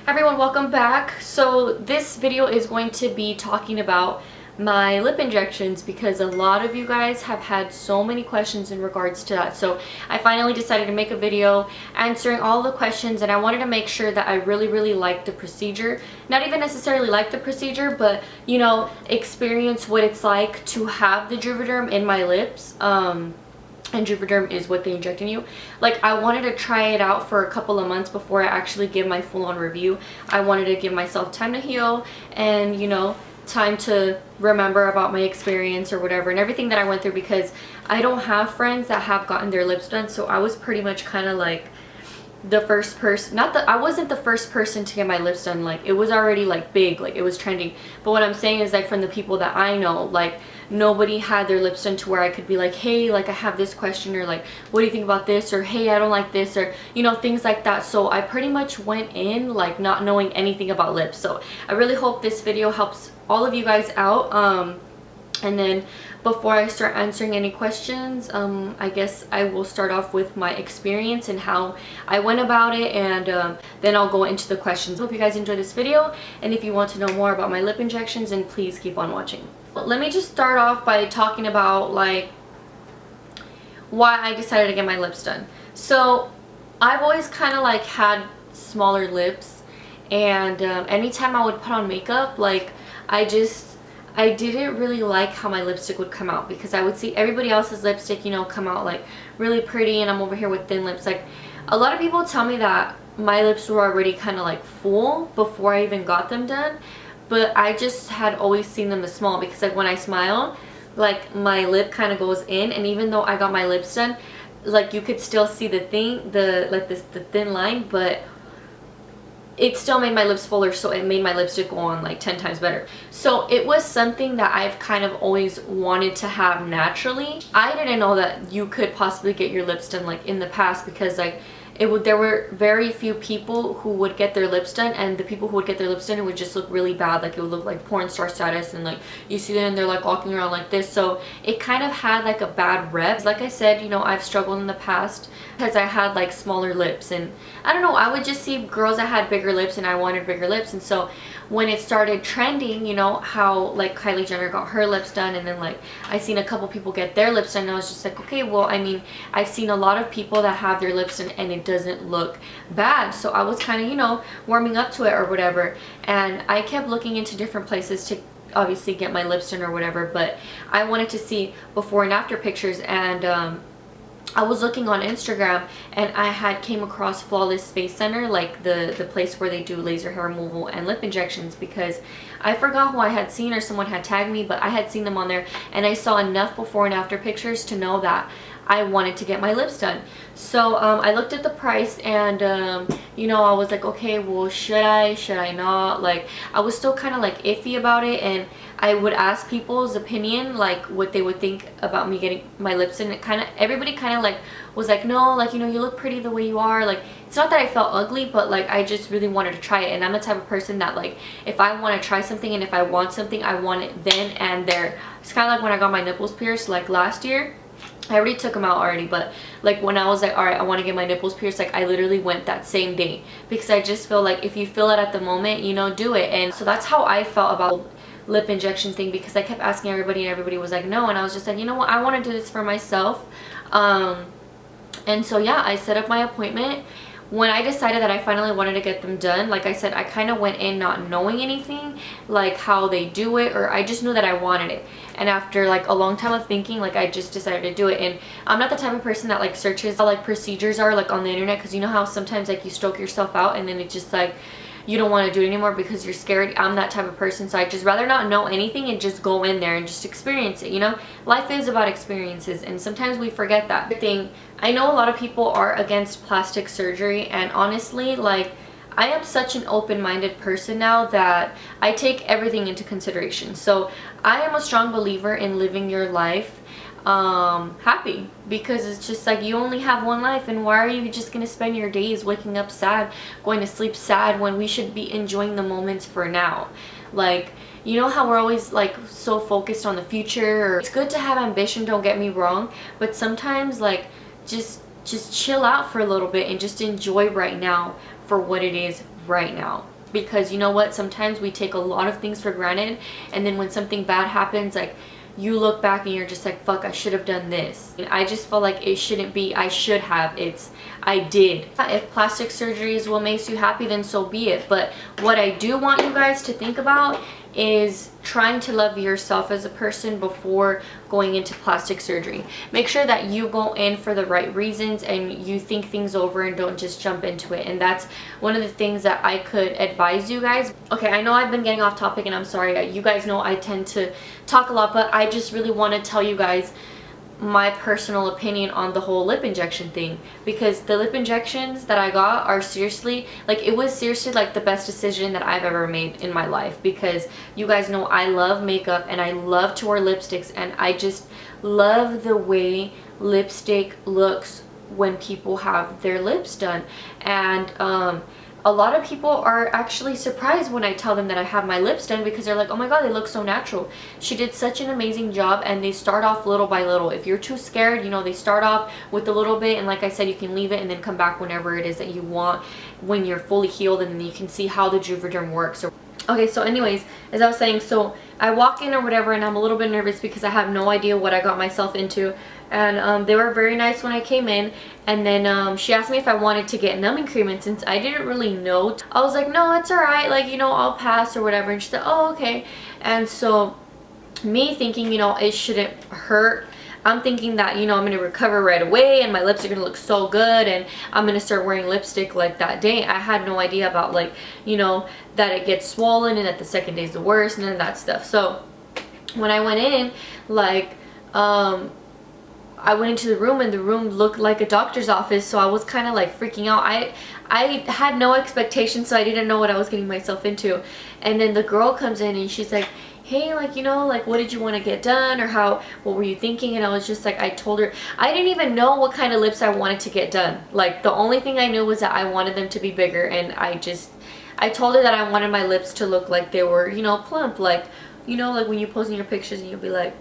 Everyone, welcome back. So this video is going to be talking about my lip injections because a lot of you guys have had so many questions in regards to that. So I finally decided to make a video answering all the questions, and I wanted to make sure that I really liked the procedure. Not even necessarily like the procedure, but you know, experience what it's like to have the Juvederm in my lips. And Juvederm is what they inject in you. Like, I wanted to try it out for a couple of months before I actually give my full-on review. I wanted to give myself time to heal and, you know, time to remember about my experience or whatever and everything that I went through, because I don't have friends that have gotten their lips done. So I was pretty much kind of like the first person, I wasn't the first person to get my lips done. Like, it was already like big, like it was trending. But what I'm saying is, like, from the people that I know, like, nobody had their lips done to where I could be like, hey, like, I have this question, or like, what do you think about this, or hey, I don't like this, or you know, things like that. So I pretty much went in like not knowing anything about lips. So I really hope this video helps all of you guys out. And then before I start answering any questions, I guess I will start off with my experience and how I went about it, and then I'll go into the questions. Hope you guys enjoy this video, and if you want to know more about my lip injections, then please keep on watching. Let me just start off by talking about like why I decided to get my lips done. So I've always kind of like had smaller lips, and anytime I would put on makeup, like I didn't really like how my lipstick would come out, because I would see everybody else's lipstick, you know, come out like really pretty, and I'm over here with thin lips. Like, a lot of people tell me that my lips were already kind of like full before I even got them done, but I just had always seen them as small, because like when I smile, like my lip kind of goes in, and even though I got my lips done, like you could still see the thin line, but it still made my lips fuller, so it made my lipstick go on like 10 times better. So it was something that I've kind of always wanted to have naturally. I didn't know that you could possibly get your lips done like in the past, because like there were very few people who would get their lips done, and the people who would get their lips done, it would just look really bad. Like, it would look like porn star status, and like you see them and they're like walking around like this. So it kind of had like a bad rep. Like I said, you know, I've struggled in the past because I had like smaller lips, and I don't know, I would just see girls that had bigger lips and I wanted bigger lips. And so when it started trending, you know, how like Kylie Jenner got her lips done, and then like I seen a couple people get their lips done, and I was just like, okay, well, I mean, I've seen a lot of people that have their lips done and it doesn't look bad. So I was kind of, you know, warming up to it or whatever, and I kept looking into different places to obviously get my lips done or whatever, but I wanted to see before and after pictures. And I was looking on Instagram, and I had came across Flawless Space Center, like the place where they do laser hair removal and lip injections, because I forgot who I had seen, or someone had tagged me, but I had seen them on there, and I saw enough before and after pictures to know that I wanted to get my lips done. So I looked at the price, and you know, I was like, okay, well, should I not? Like, I was still kind of like iffy about it, and I would ask people's opinion, like what they would think about me getting my lips done. Everybody kind of like was like, no, like, you know, you look pretty the way you are. Like, it's not that I felt ugly, but like I just really wanted to try it. And I'm the type of person that, like, if I want to try something and if I want something, I want it then and there. It's kind of like when I got my nipples pierced like last year. I already took them out already, but like when I was like, all right, I want to get my nipples pierced, like I literally went that same day, because I just feel like if you feel it at the moment, you know, do it. And so that's how I felt about lip injection thing, because I kept asking everybody and everybody was like no, and I was just like, you know what, I want to do this for myself. And so yeah, I set up my appointment. When I decided that I finally wanted to get them done, like I said, I kind of went in not knowing anything, like how they do it, or I just knew that I wanted it. And after like a long time of thinking, like I just decided to do it. And I'm not the type of person that like searches how like procedures are like on the internet, because you know how sometimes like you stroke yourself out and then it just like you don't want to do it anymore because you're scared. I'm that type of person, so I just rather not know anything and just go in there and just experience it. You know, life is about experiences, and sometimes we forget that thing. I know a lot of people are against plastic surgery, and honestly, like, I am such an open-minded person now that I take everything into consideration. So I am a strong believer in living your life happy, because it's just like you only have one life, and why are you just gonna spend your days waking up sad, going to sleep sad, when we should be enjoying the moments for now? Like, you know how we're always like so focused on the future? It's good to have ambition, don't get me wrong, but sometimes like just chill out for a little bit and just enjoy right now for what it is right now. because you know what, sometimes we take a lot of things for granted, and then when something bad happens, like, you look back and you're just like, fuck, I should have done this. And I just feel like it shouldn't be I should have, it's I did. If plastic surgery is what makes you happy, then so be it. But what I do want you guys to think about is trying to love yourself as a person before going into plastic surgery. Make sure that you go in for the right reasons and you think things over and don't just jump into it. And that's one of the things that I could advise you guys. Okay, I know I've been getting off topic and I'm sorry. You guys know I tend to talk a lot, but I just really want to tell you guys my personal opinion on the whole lip injection thing, because the lip injections that I got are seriously, like, it was seriously like the best decision that I've ever made in my life, because you guys know I love makeup and I love to wear lipsticks, and I just love the way lipstick looks when people have their lips done. And a lot of people are actually surprised when I tell them that I have my lips done, because they're like, oh my god, they look so natural. She did such an amazing job. And they start off little by little. If you're too scared, you know, they start off with a little bit, and like I said, you can leave it and then come back whenever it is that you want, when you're fully healed, and then you can see how the Juvederm works. Okay, so anyways, as I was saying, so I walk in or whatever, and I'm a little bit nervous because I have no idea what I got myself into. And they were very nice when I came in, and then she asked me if I wanted to get numbing cream, and since I didn't really know, I was like, no, it's alright, like, you know, I'll pass or whatever. And she said, oh, okay. And so me thinking, you know, it shouldn't hurt, I'm thinking that, you know, I'm going to recover right away and my lips are going to look so good and I'm going to start wearing lipstick like that day. I had no idea about, like, you know, that it gets swollen and that the second day is the worst, none of that stuff. So when I went in, like, I went into the room and the room looked like a doctor's office, so I was kind of like freaking out. I had no expectations, so I didn't know what I was getting myself into. And then the girl comes in and she's like, hey, like, you know, like, what did you want to get done, or what were you thinking? And I was just like, I told her, I didn't even know what kind of lips I wanted to get done. Like, the only thing I knew was that I wanted them to be bigger, and I told her that I wanted my lips to look like they were, you know, plump, like, you know, like when you pose in your pictures and you'll be like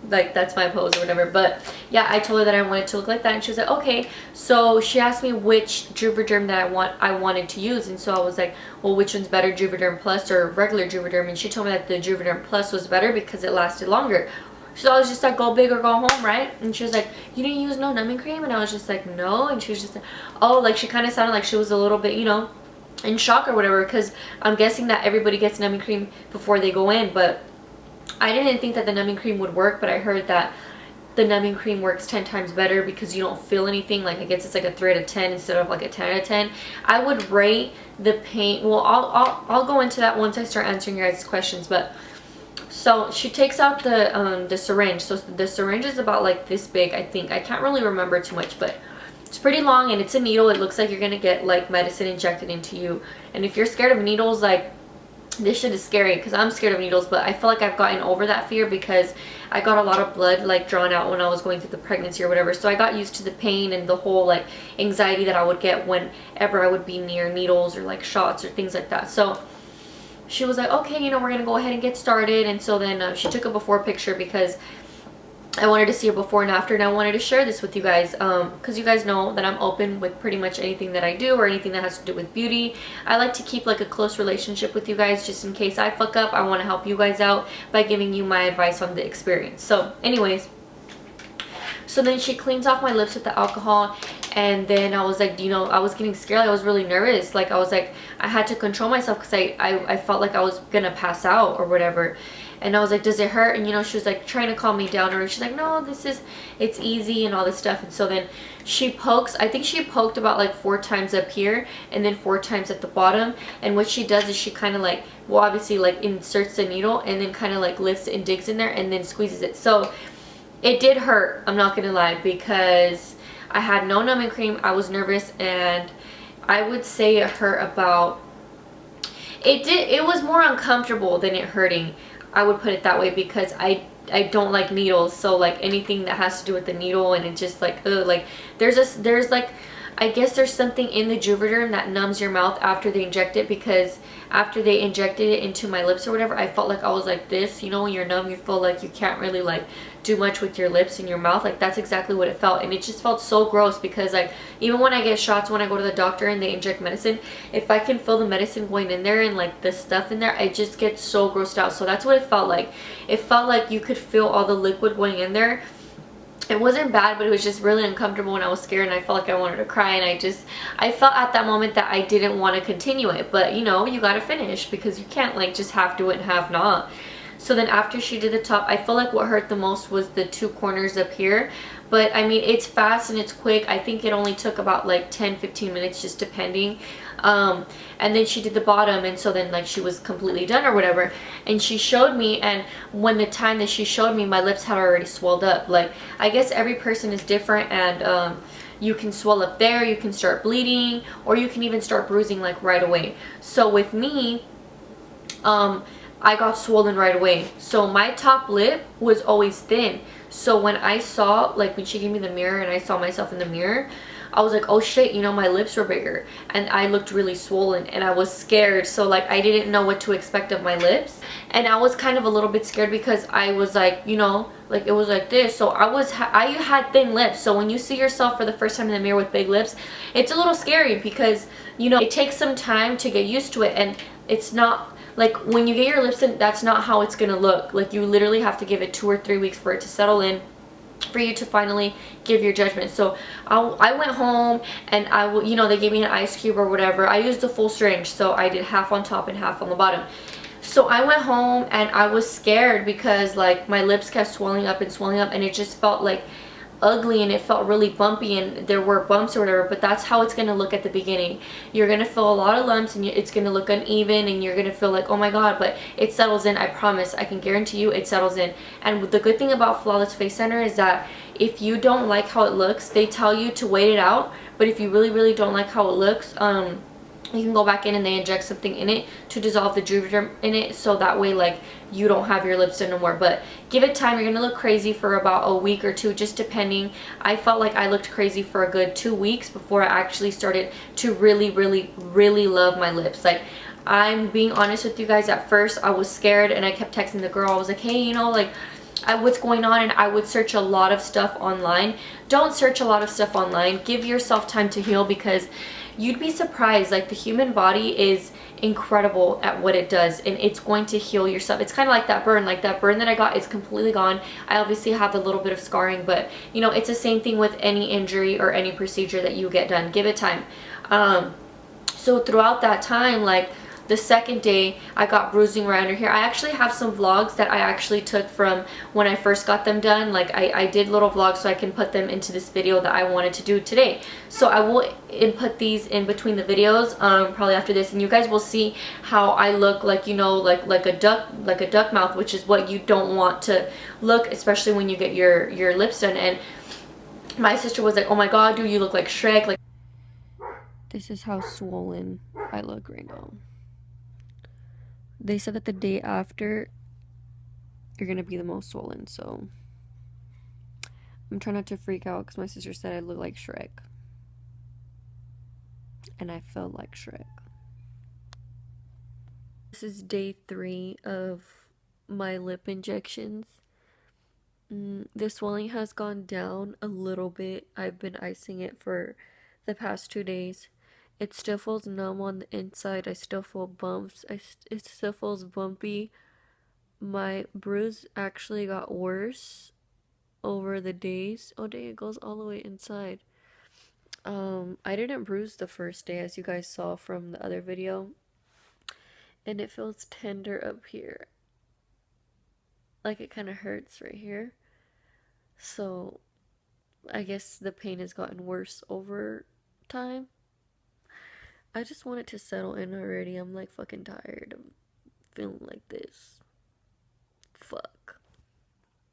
that's my pose or whatever. But yeah, I told her that I wanted to look like that, and she was like, okay. So she asked me which Juvederm that I wanted to use, and so I was like, well, which one's better, Juvederm Plus or regular Juvederm? And she told me that the Juvederm Plus was better because it lasted longer. So I was just like, go big or go home, right? And she was like, you didn't use no numbing cream? And I was just like, no. And she was just like, oh, like, she kind of sounded like she was a little bit, you know, in shock or whatever, because I'm guessing that everybody gets numbing cream before they go in. But I didn't think that the numbing cream would work, but I heard that the numbing cream works 10 times better because you don't feel anything. Like, I guess it's like a 3 out of 10 instead of like a 10 out of 10. I would rate the pain, well, I'll go into that once I start answering your guys' questions. But so she takes out the syringe. So the syringe is about like this big, I think. I can't really remember too much, but it's pretty long, and it's a needle. It looks like you're gonna get like medicine injected into you. And if you're scared of needles, like, this shit is scary, because I'm scared of needles, but I feel like I've gotten over that fear because I got a lot of blood like drawn out when I was going through the pregnancy or whatever. So I got used to the pain and the whole like anxiety that I would get whenever I would be near needles or like shots or things like that. So she was like, okay, you know, we're gonna go ahead and get started. And so then she took a before picture because I wanted to see a before and after, and I wanted to share this with you guys because you guys know that I'm open with pretty much anything that I do or anything that has to do with beauty. I like to keep like a close relationship with you guys, just in case I fuck up. I want to help you guys out by giving you my advice on the experience. So anyways, so then she cleans off my lips with the alcohol, and then I was like, you know, I was getting scared. I was really nervous. Like, I was like, I had to control myself because I felt like I was gonna pass out or whatever. And I was like, does it hurt? And, you know, she was like trying to calm me down, or she's like, no, it's easy and all this stuff. And so then she pokes, I think she poked about like 4 times up here and then 4 times at the bottom. And what she does is she kind of like, well, obviously like inserts the needle and then kind of like lifts it and digs in there and then squeezes it. So it did hurt, I'm not gonna lie, because I had no numbing cream. I was nervous, and I would say it hurt about, it was more uncomfortable than it hurting. I would put it that way, because I don't like needles. So like anything that has to do with the needle, and it's just like, ugh, like there's like, I guess there's something in the Juvederm that numbs your mouth after they inject it, because after they injected it into my lips or whatever, I felt like I was like this. You know, when you're numb, you feel like you can't really like do much with your lips and your mouth. Like that's exactly what it felt, and it just felt so gross, because like even when I get shots, when I go to the doctor and they inject medicine, if I can feel the medicine going in there and like the stuff in there, I just get so grossed out. So that's what it felt like. It felt like you could feel all the liquid going in there. It wasn't bad, but it was just really uncomfortable, and I was scared, and I felt like I wanted to cry, and I felt at that moment that I didn't want to continue it. But you know, you gotta finish, because you can't like just half do it and half not. So then after she did the top, I feel like what hurt the most was the two corners up here. But I mean, it's fast and it's quick. I think it only took about like 10-15 minutes, just depending. And then she did the bottom, and so then like she was completely done or whatever, and she showed me, and when the time that she showed me, my lips had already swelled up. Like I guess every person is different, and you can swell up there, you can start bleeding, or you can even start bruising like right away. So with me, I got swollen right away. So my top lip was always thin. So when I saw, like when she gave me the mirror and I saw myself in the mirror, I was like, oh shit, you know, my lips were bigger and I looked really swollen, and I was scared. So like I didn't know what to expect of my lips, and I was kind of a little bit scared, because I was like, you know, like it was like this. So I had thin lips. So when you see yourself for the first time in the mirror with big lips, it's a little scary, because you know, it takes some time to get used to it, and it's not like when you get your lips in, that's not how it's gonna look. Like you literally have to give it 2 or 3 weeks for it to settle in, for you to finally give your judgment. So I went home, and you know, they gave me an ice cube or whatever. I used the full syringe, so I did half on top and half on the bottom. So I went home, and I was scared, because like my lips kept swelling up, and it just felt like ugly, and it felt really bumpy, and there were bumps or whatever. But that's how it's going to look at the beginning. You're going to feel a lot of lumps, and it's going to look uneven, and you're going to feel like, oh my god, but it settles in. I promise, I can guarantee you it settles in. And the good thing about Flawless Face Center is that if you don't like how it looks, they tell you to wait it out. But if you really don't like how it looks, you can go back in and they inject something in it to dissolve the Juvederm in it, so that way like you don't have your lips done no more. But give it time. You're gonna look crazy for about a week or two, just depending. I felt like I looked crazy for a good 2 weeks before I actually started to really love my lips. Like, I'm being honest with you guys, at first I was scared, and I kept texting the girl. I was like, hey, you know, like what's going on? And I would search a lot of stuff online. Don't search a lot of stuff online. Give yourself time to heal, because you'd be surprised. Like the human body is incredible at what it does, and it's going to heal yourself. It's kind of like that burn. Like that burn that I got is completely gone. I obviously have a little bit of scarring, but you know, it's the same thing with any injury or any procedure that you get done. Give it time. So throughout that time, like the second day, I got bruising right under here. I actually have some vlogs that I actually took from when I first got them done. Like I did little vlogs, so I can put them into this video that I wanted to do today. So I will input these in between the videos, probably after this, and you guys will see how I look like, you know, like a duck mouth, which is what you don't want to look, especially when you get your lips done. And my sister was like, oh my god, dude, you look like Shrek. Like, this is how swollen I look right now. They said that the day after, you're going to be the most swollen, so I'm trying not to freak out, because my sister said I look like Shrek. And I felt like Shrek. This is day 3 of my lip injections. The swelling has gone down a little bit. I've been icing it for the past 2 days. It still feels numb on the inside. I still feel bumps. It still feels bumpy. My bruise actually got worse over the days. Oh dang, it goes all the way inside. I didn't bruise the first day, as you guys saw from the other video. And it feels tender up here. Like it kind of hurts right here. So I guess the pain has gotten worse over time. I just want it to settle in already. I'm like fucking tired of feeling like this. Fuck.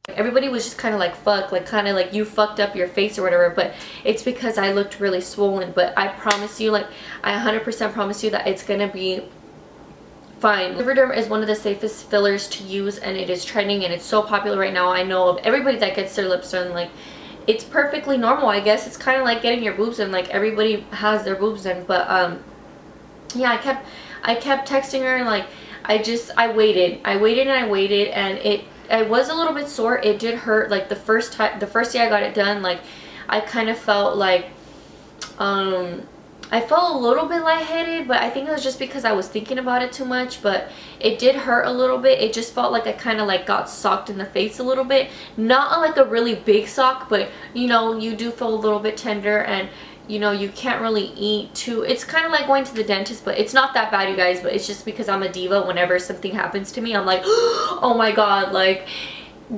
Everybody was just kind of like, fuck, like kind of like you fucked up your face or whatever, but it's because I looked really swollen. But I promise you, like I 100% promise you that it's gonna be fine. Juvederm is one of the safest fillers to use, and it is trending, and it's so popular right now. I know of everybody that gets their lips done. Like it's perfectly normal, I guess. It's kind of like getting your boobs done. Like, everybody has their boobs done. But yeah, I kept texting her, and like I waited and I was a little bit sore. It did hurt. Like the first day I got it done, like I kind of felt like I felt a little bit lightheaded, but I think it was just because I was thinking about it too much. But it did hurt a little bit. It just felt like I kind of like got socked in the face a little bit. Not like a really big sock, but you know, you do feel a little bit tender, and you know, you can't really eat too. It's kind of like going to the dentist, but it's not that bad, you guys. But it's just because I'm a diva. Whenever something happens to me, I'm like, oh my god, like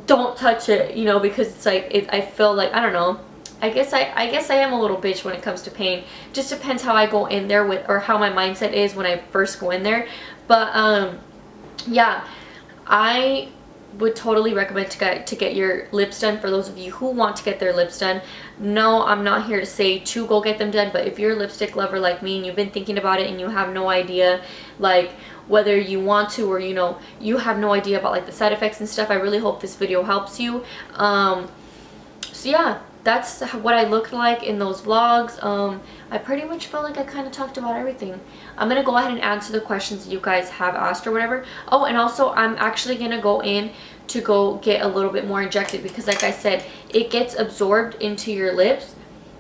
don't touch it, you know, because it's like I feel like, I don't know, I guess I am a little bitch when it comes to pain. Just depends how I go in there with, or how my mindset is when I first go in there. But yeah, I would totally recommend to get your lips done for those of you who want to get their lips done. No, I'm not here to say to go get them done, but if you're a lipstick lover like me and you've been thinking about it and you have no idea like whether you want to, or you know, you have no idea about like the side effects and stuff, I really hope this video helps you. So yeah, that's what I looked like in those vlogs. I pretty much felt like I kind of talked about everything. I'm gonna go ahead and answer the questions you guys have asked or whatever. Oh, and also I'm actually gonna go in to go get a little bit more injected, because like I said, it gets absorbed into your lips,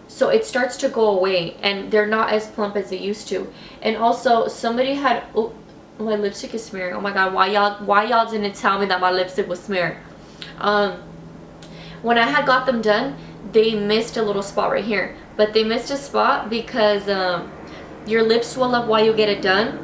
so it starts to go away and they're not as plump as they used to. And also somebody had, oh, my lipstick is smearing. Oh my god, why y'all didn't tell me that my lipstick was smeared? When I had got them done, they missed a little spot right here, but they missed a spot because your lips swell up while you get it done,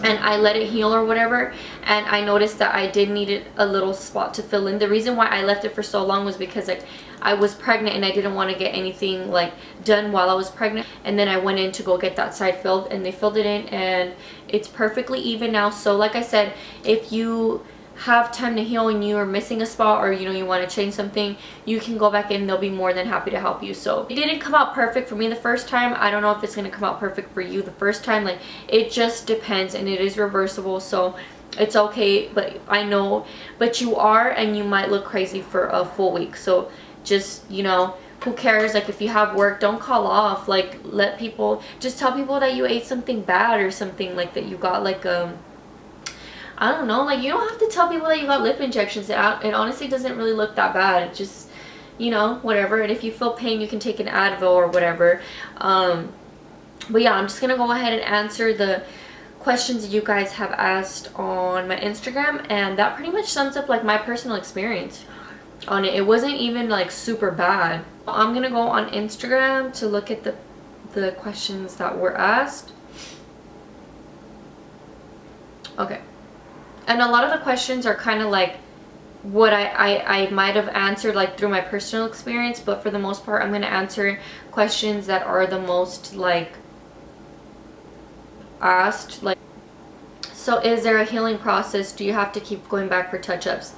and I let it heal or whatever, and I noticed that I did need a little spot to fill in. The reason why I left it for so long was because like I was pregnant and I didn't want to get anything like done while I was pregnant, and then I went in to go get that side filled, and they filled it in and it's perfectly even now. So like I said, if you have time to heal and you are missing a spot, or you know, you want to change something, you can go back in. They'll be more than happy to help you. So it didn't come out perfect for me the first time. I don't know if it's going to come out perfect for you the first time. Like, it just depends, and it is reversible, so it's okay. But I know, but you are, and you might look crazy for a full week. So just, you know, who cares? Like, if you have work, don't call off. Like, let people, just tell people that you ate something bad or something, like that you got like I don't know, like, you don't have to tell people that you got lip injections. It honestly doesn't really look that bad. It just, you know, whatever. And if you feel pain, you can take an Advil or whatever. But yeah, I'm just gonna go ahead and answer the questions you guys have asked on my Instagram, and that pretty much sums up like my personal experience on it. It wasn't even like super bad. I'm gonna go on Instagram to look at the questions that were asked. Okay. And a lot of the questions are kind of like what I might have answered like through my personal experience, but for the most part, I'm going to answer questions that are the most like asked. Like, so is there a healing process? Do you have to keep going back for touch-ups?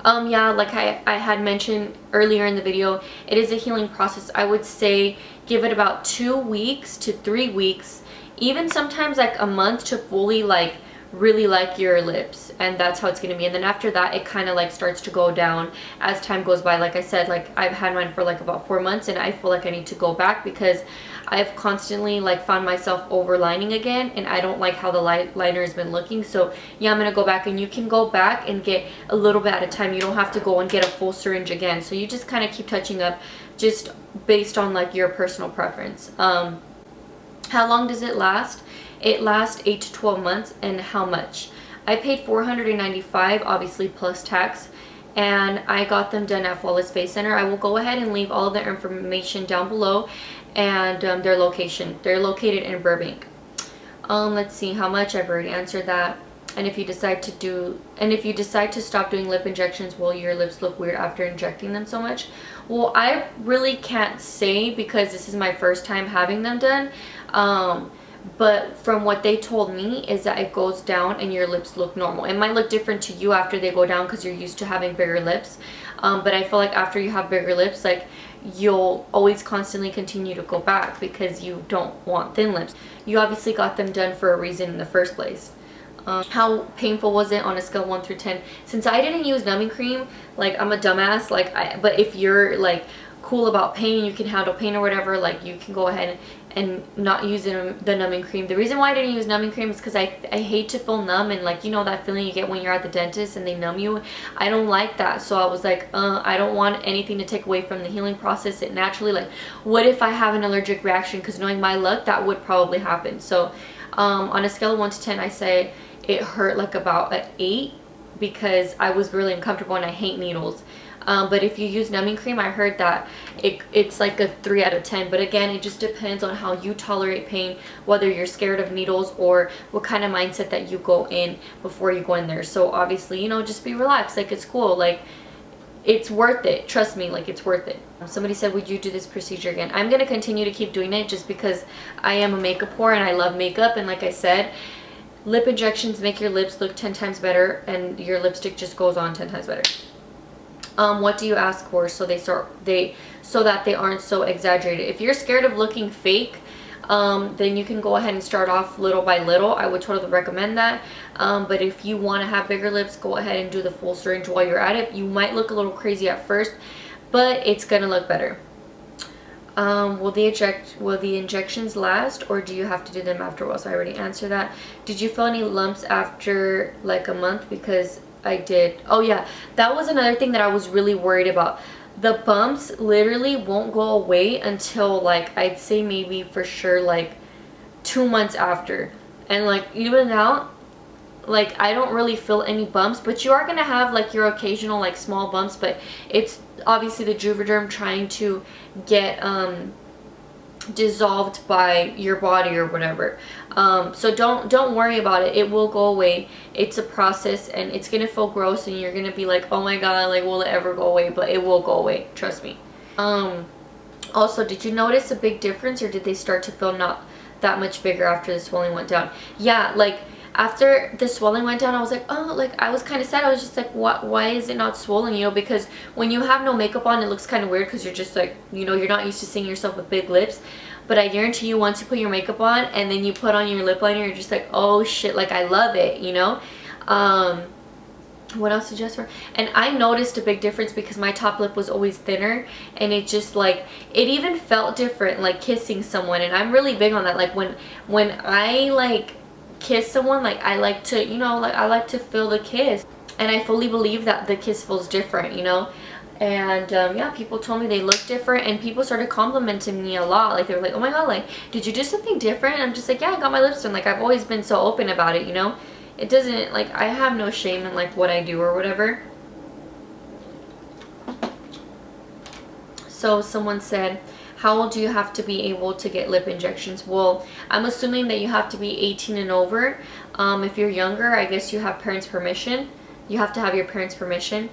Yeah, like I had mentioned earlier in the video, it is a healing process. I would say give it about 2 weeks to 3 weeks, even sometimes like a month, to fully like really like your lips, and that's how it's going to be. And then after that, it kind of like starts to go down as time goes by. Like I said, like I've had mine for like about 4 months, and I feel like I need to go back because I've constantly like found myself overlining again, and I don't like how the liner has been looking. So yeah, I'm gonna go back, and you can go back and get a little bit at a time. You don't have to go and get a full syringe again. So you just kind of keep touching up, just based on like your personal preference. How long does it last? It lasts 8 to 12 months. And how much? I paid $495, obviously plus tax, and I got them done at Flawless Face Center. I will go ahead and leave all of their information down below, and their location. They're located in Burbank. Let's see how much. I've already answered that. And if you decide to stop doing lip injections, will your lips look weird after injecting them so much? Well, I really can't say because this is my first time having them done. But from what they told me is that it goes down and your lips look normal. It might look different to you after they go down because you're used to having bigger lips. But I feel like after you have bigger lips, like you'll always constantly continue to go back because you don't want thin lips. You obviously got them done for a reason in the first place. How painful was it on a scale of 1 through 10? Since I didn't use numbing cream, like I'm a dumbass, like but if you're like cool about pain, you can handle pain or whatever, like you can go ahead and not use the numbing cream. The reason why I didn't use numbing cream is because I hate to feel numb, and like, you know that feeling you get when you're at the dentist and they numb you. I don't like that. So I was like, I don't want anything to take away from the healing process. It naturally, like, what if I have an allergic reaction? Because knowing my luck, that would probably happen. So on a scale of 1 to 10, I say it hurt like about an 8 because I was really uncomfortable and I hate needles. But if you use numbing cream, I heard that it's like a 3 out of 10. But again, it just depends on how you tolerate pain, whether you're scared of needles or what kind of mindset that you go in before you go in there. So obviously, you know, just be relaxed. Like, it's cool. Like, it's worth it. Trust me, like, it's worth it. Somebody said, would you do this procedure again? I'm going to continue to keep doing it just because I am a makeup whore and I love makeup. And like I said, lip injections make your lips look 10 times better and your lipstick just goes on 10 times better. What do you ask for so that they aren't so exaggerated? If you're scared of looking fake, then you can go ahead and start off little by little. I would totally recommend that. But if you want to have bigger lips, go ahead and do the full syringe while you're at it. You might look a little crazy at first, but it's gonna look better. Will the injections last, or do you have to do them after a while? So I already answered that. Did you feel any lumps after like a month? Because I did. Oh yeah, that was another thing that I was really worried about. The bumps literally won't go away until, like, I'd say maybe for sure like 2 months after. And like, even now, like, I don't really feel any bumps, but you are gonna have like your occasional like small bumps, but it's obviously the Juvederm trying to get dissolved by your body or whatever. So don't worry about it. It will go away. It's a process and it's gonna feel gross and you're gonna be like, oh my god, like, will it ever go away? But it will go away, trust me. Also, did you notice a big difference, or did they start to feel not that much bigger after the swelling went down? Yeah, like after the swelling went down, I was like, oh, like, I was kind of sad. I was just like, what, why is it not swollen? You know, because when you have no makeup on, it looks kind of weird because you're just like, you know, you're not used to seeing yourself with big lips. But I guarantee you, once you put your makeup on and then you put on your lip liner, you're just like, oh shit, like, I love it, you know? What else did you ask for? And I noticed a big difference because my top lip was always thinner, and it just, like, it even felt different, like kissing someone. And I'm really big on that. Like, when I like kiss someone, like, I like to, you know, like, I like to feel the kiss, and I fully believe that the kiss feels different, you know. And yeah, people told me they look different, and people started complimenting me a lot. Like, they were like, oh my god, like, did you do something different? I'm just like, yeah, I got my lips done. Like, I've always been so open about it, you know. It doesn't, like, I have no shame in like what I do or whatever. So someone said, how old do you have to be able to get lip injections? Well, I'm assuming that you have to be 18 and over. If you're younger, I guess you have parents' permission. You have to have your parents' permission.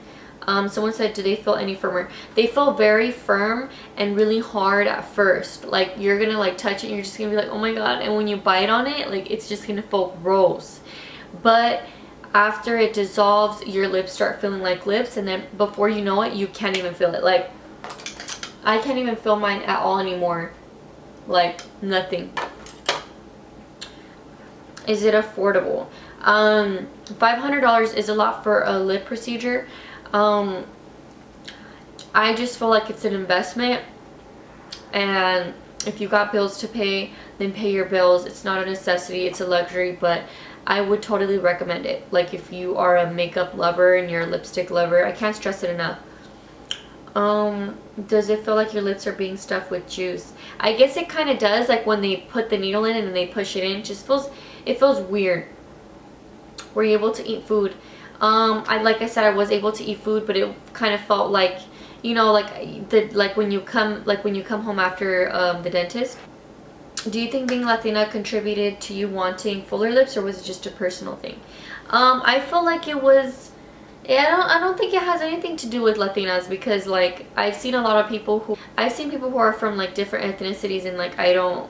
Someone said, do they feel any firmer? They feel very firm and really hard at first. Like, you're gonna like touch it and you're just gonna be like, oh my god. And when you bite on it, like, it's just gonna feel gross. But after it dissolves, your lips start feeling like lips, and then before you know it, you can't even feel it. Like, I can't even feel mine at all anymore. Like, nothing. Is it affordable? $500 is a lot for a lip procedure. I just feel like it's an investment, and if you got bills to pay, then pay your bills. It's not a necessity, it's a luxury, but I would totally recommend it. Like, if you are a makeup lover and you're a lipstick lover, I can't stress it enough. Does it feel like your lips are being stuffed with juice? I guess it kind of does. Like, when they put the needle in and then they push it in, it feels weird. Were you able to eat food? Like I said, I was able to eat food, but it kind of felt like, you know, like when you come home after the dentist. Do you think being Latina contributed to you wanting fuller lips, or was it just a personal thing? I feel like it was. Yeah, I don't think it has anything to do with Latinas, because like I've seen a lot of people who are from like different ethnicities, and like I'm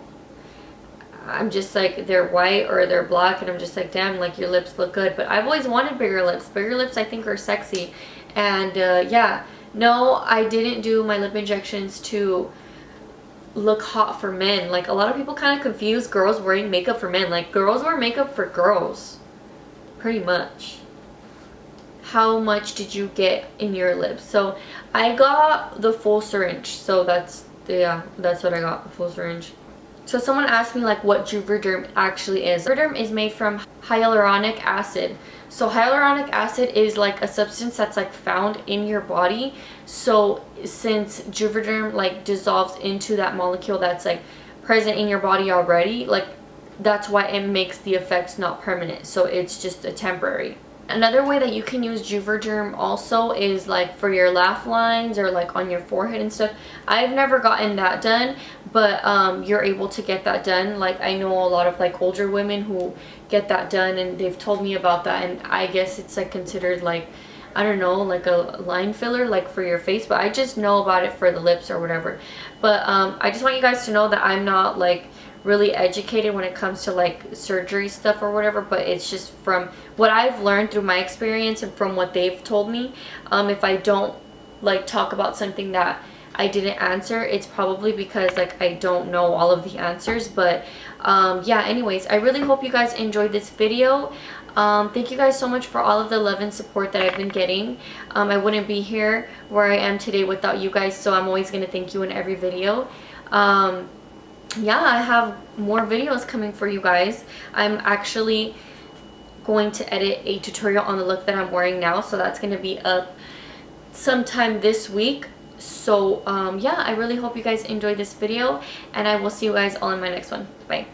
just like, they're white or they're black, and I'm just like, damn, like, your lips look good. But I've always wanted bigger lips. Bigger lips, I think, are sexy. And yeah, no, I didn't do my lip injections to look hot for men. Like, a lot of people kind of confuse girls wearing makeup for men. Like, girls wear makeup for girls, pretty much. how much did you get in your lips. So I got the full syringe, so that's what I got, the full syringe. So someone asked me like what Juvederm actually is. Juvederm is made from hyaluronic acid. So hyaluronic acid is like a substance that's like found in your body. So since Juvederm like dissolves into that molecule that's like present in your body already, like that's why it makes the effects not permanent. So it's just a temporary. Another way that you can use Juvederm also is like for your laugh lines or like on your forehead and stuff. I've never gotten that done, but you're able to get that done. Like I know a lot of like older women who get that done, and they've told me about that, and I guess it's like considered like, I don't know, like a line filler like for your face, but I just know about it for the lips or whatever. But I just want you guys to know that I'm not like really educated when it comes to like surgery stuff or whatever, but it's just from what I've learned through my experience and from what they've told me. If I don't like talk about something that I didn't answer, it's probably because like I don't know all of the answers. But yeah, anyways, I really hope you guys enjoyed this video. Thank you guys so much for all of the love and support that I've been getting. I wouldn't be here where I am today without you guys, so I'm always going to thank you in every video. Yeah, I have more videos coming for you guys. I'm actually going to edit a tutorial on the look that I'm wearing now, so that's going to be up sometime this week. So yeah, I really hope you guys enjoyed this video, and I will see you guys all in my next one. Bye.